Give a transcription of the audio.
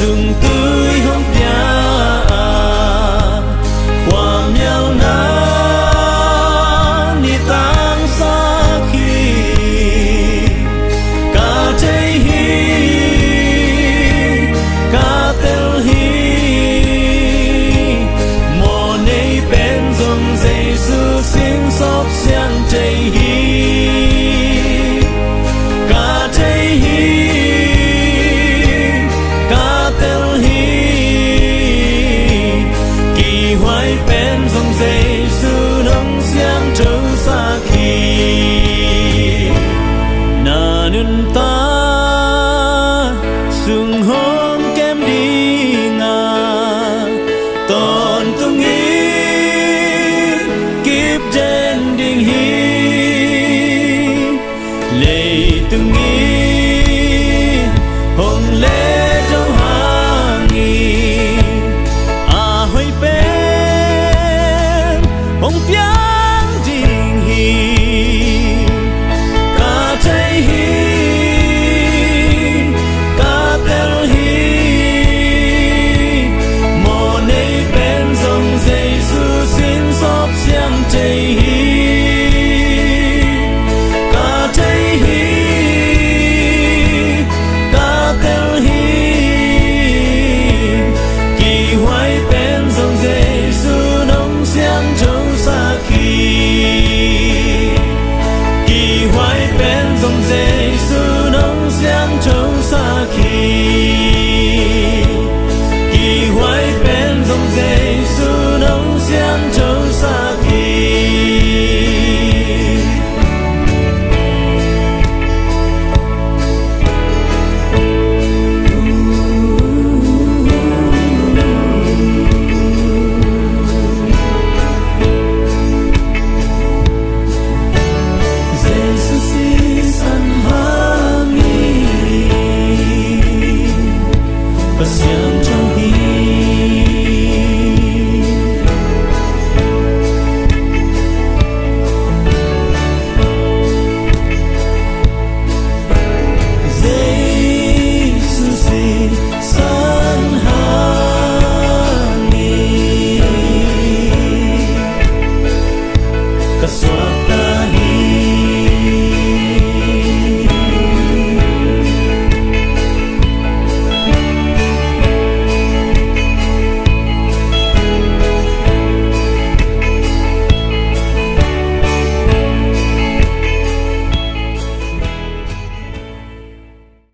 dùng tươi hông bia hoa miao na ni tang sa khi ca chei hi ca tel hi mo nei ben dòng Giêsu xin sop xiang chei hi ca chei hi ca tel hi kỳ hoài ben dòng Giêsu nông xiang trâu xa khi na nun ta sung hôm kem đi ngà ton tung ý kiếp trên đình hi lệ tung ý hồng lễ trong hàng nghi à hơi bên hồng piang đình hi ca chei hi ca tel hi mo nei bên dòng Giêsu xin sop xiang chei hi ca chei hi ca tel hi kỳ hoài bên dòng Giêsu nông xiang trâu xa khi kỳ hoài bên dòng Giêsu nông xiang trâu xa khi kỳ hoài bên dòng Giêsu nông xiang trâu xa khi Giêsu xin săn hàng nghi và xiang